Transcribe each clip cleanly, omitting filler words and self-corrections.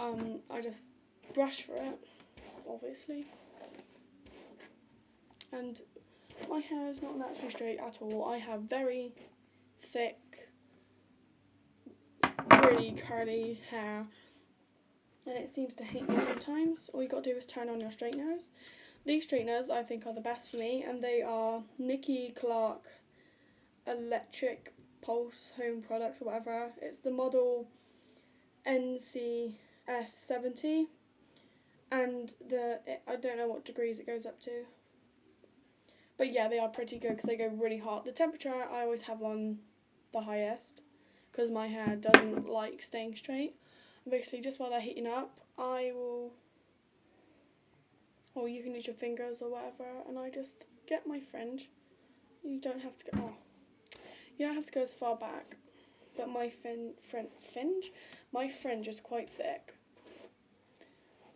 I just brush for it, obviously. And my hair is not naturally straight at all. I have very thick, really curly hair, and it seems to hate me sometimes. All you gotta do is turn on your straighteners. These straighteners I think are the best for me, and they are Nikki Clark Electric Pulse Home Products or whatever. It's the model NCS70, and I don't know what degrees it goes up to. But yeah, they are pretty good because they go really hot. The temperature I always have on the highest because my hair doesn't like staying straight. And basically, just while they're heating up, I will, or you can use your fingers or whatever, and I just get my fringe. You don't have to go, you don't have to go as far back, but my fringe is quite thick.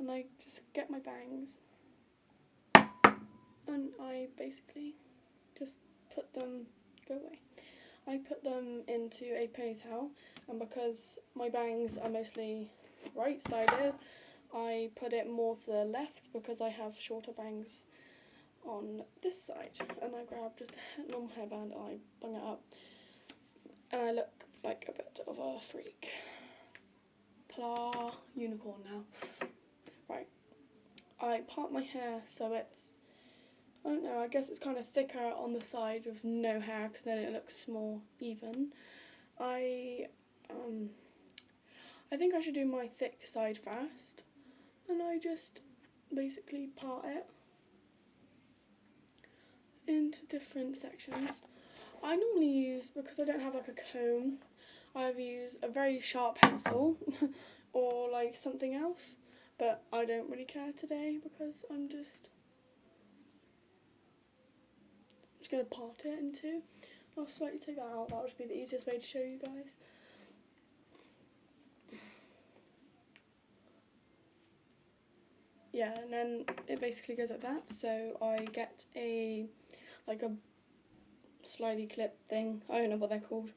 And I just get my bangs, and I basically just put them, go away. I put them into a ponytail, and because my bangs are mostly right-sided, I put it more to the left because I have shorter bangs on this side. And I grab just a normal hairband and I bung it up, and I look like a bit of a freak. Ta-da! Unicorn now. Right. I part my hair so it's, I don't know, I guess it's kind of thicker on the side with no hair because then it looks more even. I think I should do my thick side first, and I just basically part it into different sections. I normally use, because I don't have like a comb, I either use a very sharp pencil or like something else, but I don't really care today because I'm just going to part it in two. I'll slightly take that out, that'll just be the easiest way to show you guys. Yeah, and then it basically goes like that, so I get a slidey clip thing, I don't know what they're called,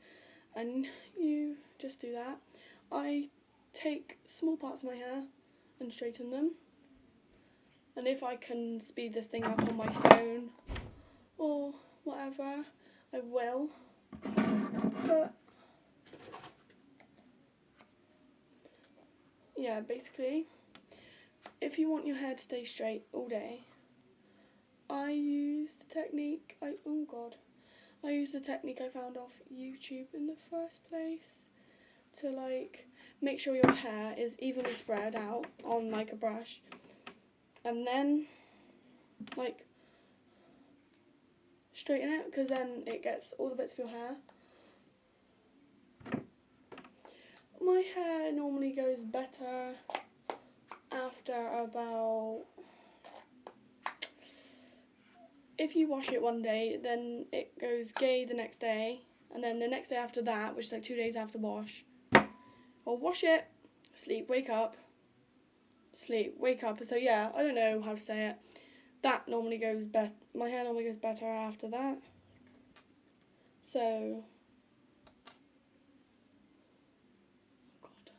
and you just do that. I take small parts of my hair and straighten them, and if I can speed this thing up on my phone or whatever, I will, but yeah, basically, if you want your hair to stay straight all day, I use the technique, I use the technique I found off YouTube in the first place to like make sure your hair is evenly spread out on like a brush, and then like straighten it, because then it gets all the bits of your hair. My hair normally goes better after about, if you wash it one day, then it goes gay the next day, and then the next day after that, which is like 2 days after wash, I'll wash it, sleep, wake up, sleep, wake up. So yeah, I don't know how to say it. That normally goes better. My hair normally goes better after that. So, God.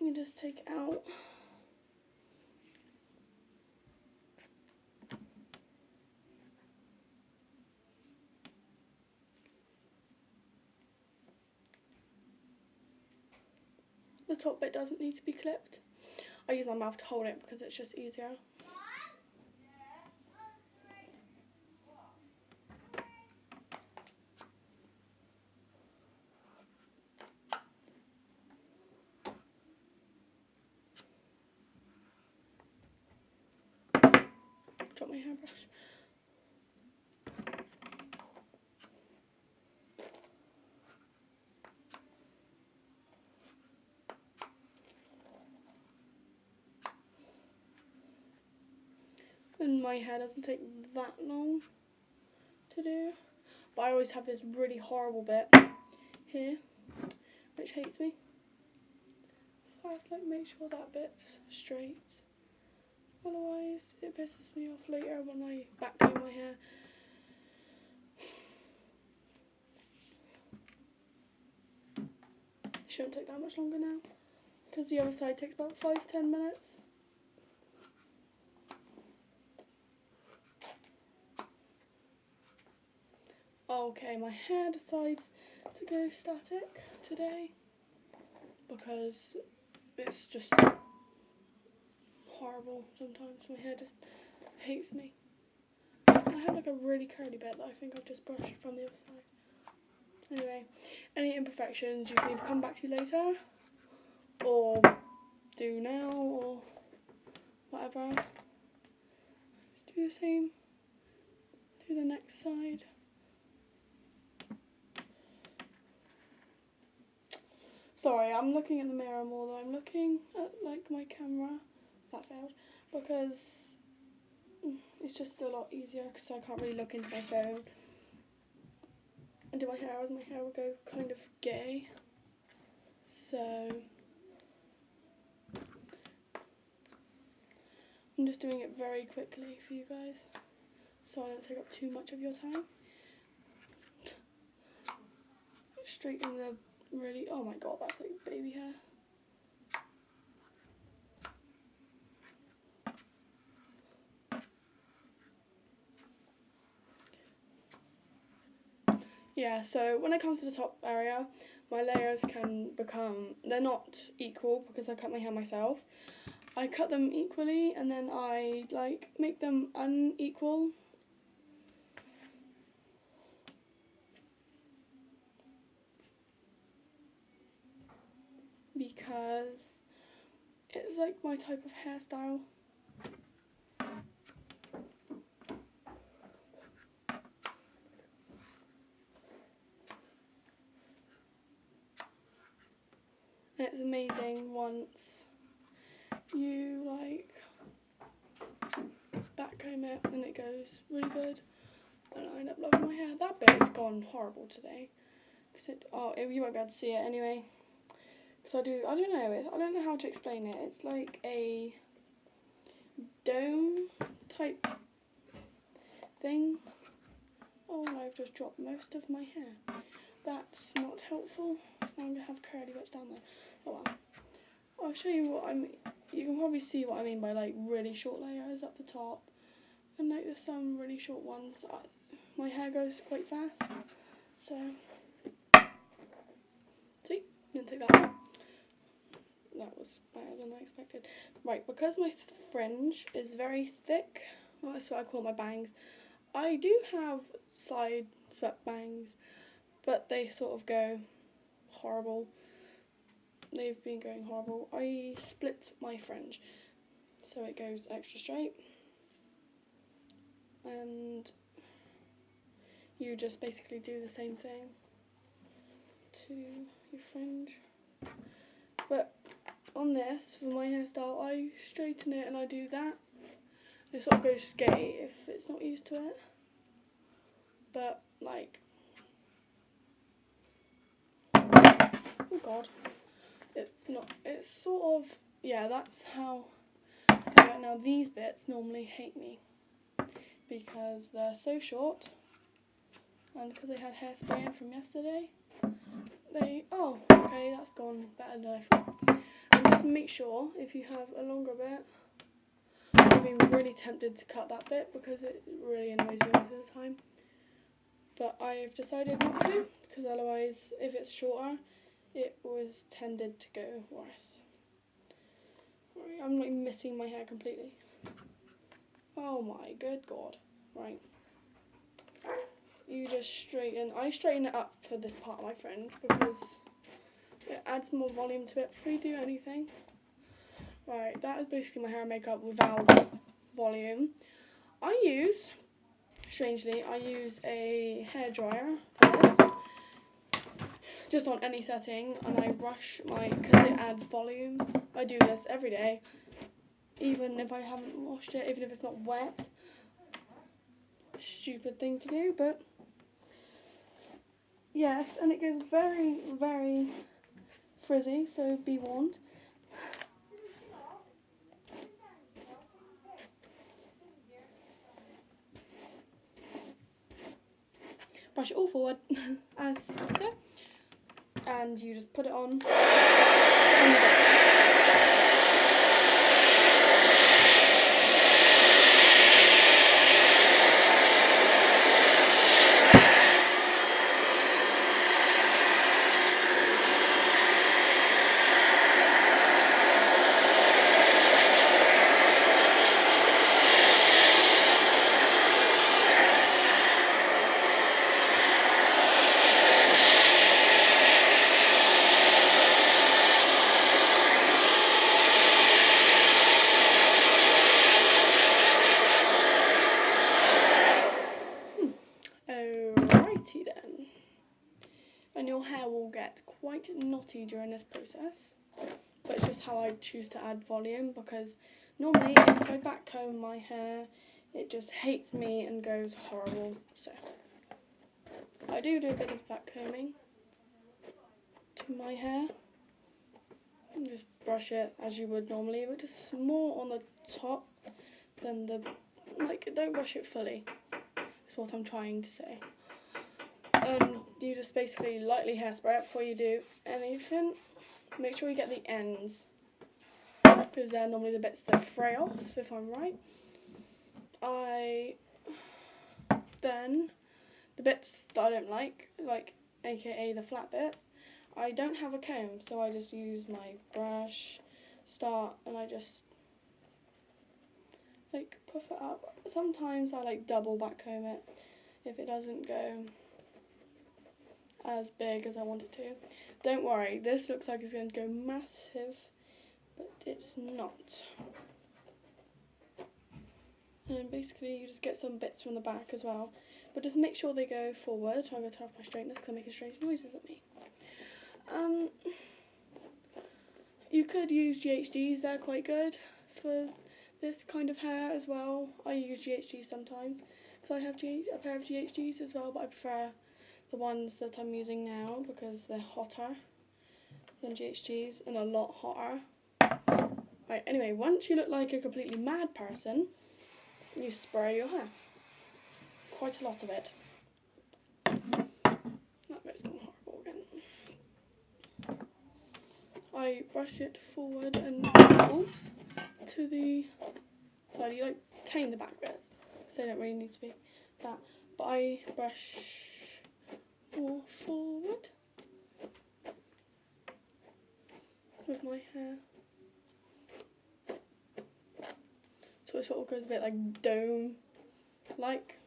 You just take it out. The top bit doesn't need to be clipped. I use my mouth to hold it because it's just easier. Drop my hairbrush. And my hair doesn't take that long to do, but I always have this really horrible bit here which hates me, so I have to like make sure that bit's straight, otherwise it pisses me off later when I back comb my hair. shouldn't take that much longer now, because the other side takes about 5-10 minutes. Okay, my hair decides to go static today because it's just horrible sometimes. My hair just hates me. I have like a really curly bit that I think I've just brushed from the other side. Anyway, any imperfections you can either come back to later or do now or whatever. Do the same to the next side. Sorry, I'm looking at the mirror more than I'm looking at like my camera. That failed because it's just a lot easier because I can't really look into my phone and do my hair, as my hair will go kind of gay. So I'm just doing it very quickly for you guys so I don't take up too much of your time. Straighten the really, oh my god, that's like baby hair. Yeah, so when it comes to the top area, my layers can become, they're not equal because I cut my hair myself. I cut them equally and then I like make them unequal. Because it's like my type of hairstyle. And it's amazing once you like backcomb it and it goes really good. And I end up loving my hair. That bit's gone horrible today. You won't be able to see it anyway. Because I don't know how to explain it. It's like a dome type thing. Oh, I've just dropped most of my hair. That's not helpful. Now I'm going to have curly bits down there. Oh well. I'll show you what I mean. You can probably see what I mean by like really short layers at the top. And like there's some really short ones. My hair goes quite fast. So, see? Didn't take that out. That was better than I expected. Right, because my fringe is very thick, well, that's what I call my bangs. I do have side swept bangs, but they sort of go horrible. They've been going horrible. I split my fringe, so it goes extra straight. And you just basically do the same thing to your fringe. But on this, for my hairstyle, I straighten it and I do that. It sort of goes sketty if it's not used to it. But, like, oh god, it's sort of, yeah, that's how I do it. Now these bits normally hate me because they're so short and because I had hairspray in from yesterday, oh, okay, that's gone better than I thought. And just make sure, if you have a longer bit, I've been really tempted to cut that bit because it really annoys me most of the time. But I've decided not to, because otherwise, if it's shorter, it was tended to go worse. Right, I'm like missing my hair completely. Oh my good god. Right. You just I straighten it up for this part of my fringe because it adds more volume to it before you do anything. Right, that is basically my hair and makeup without volume. Strangely, I use a hairdryer for this, just on any setting, and I brush because it adds volume. I do this every day, even if I haven't washed it, even if it's not wet. Stupid thing to do, but yes, and it goes very, very frizzy, so be warned. Brush it all forward, as so. and you just put it on and you're done. Alrighty then. And your hair will get quite knotty during this process, but it's just how I choose to add volume, because normally if I back comb my hair it just hates me and goes horrible. So I do a bit of back combing to my hair and just brush it as you would normally, but just more on the top than the, like, don't brush it fully, is what I'm trying to say. And you just basically lightly hairspray it before you do anything. Make sure you get the ends, because they're normally the bits that fray off, if I'm right. Then the bits that I don't like aka the flat bits, I don't have a comb, so I just use my brush, and I just like puff it up. Sometimes I like double back comb it if it doesn't go as big as I want it to. Don't worry, this looks like it's going to go massive, but it's not. And then basically you just get some bits from the back as well, but just make sure they go forward. I'm going to turn off my straighteners because they're making strange noises at me. You could use GHDs, they're quite good for this kind of hair as well. I use GHDs sometimes because I have a pair of GHDs as well, but I prefer the ones that I'm using now because they're hotter than GHDs and a lot hotter. Right, anyway, once you look like a completely mad person, you spray your hair. Quite a lot of it. That bit's gone horrible again. I brush it forward and to the side. You like tame the back bits, so they don't really need to be that. But I brush more forward with my hair, so it sort of goes a bit like dome-like.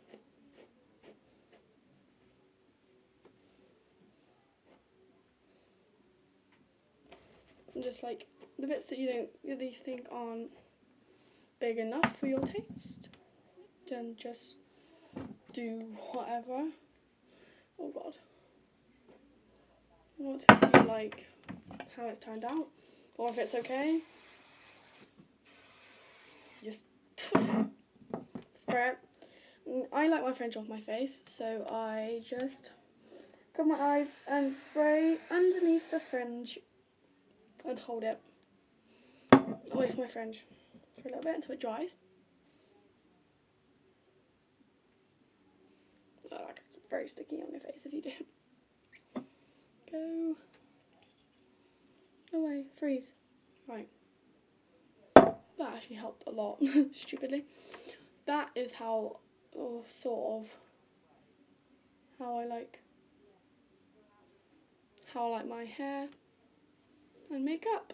And just like the bits that you think aren't big enough for your taste, then just do whatever. Oh god. I want to see like how it's turned out, or if it's okay. Just spray it. I like my fringe off my face, so I just cover my eyes and spray underneath the fringe and hold it away from my fringe for a little bit until it dries. Oh, that gets very sticky on your face if you do. Go away, freeze. Right. That actually helped a lot, stupidly. That is how, sort of, how I like my hair and makeup.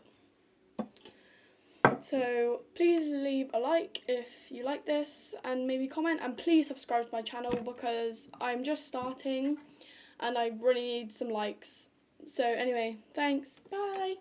So please leave a like if you like this, and maybe comment, and please subscribe to my channel because I'm just starting and I really need some likes. So anyway, thanks, bye.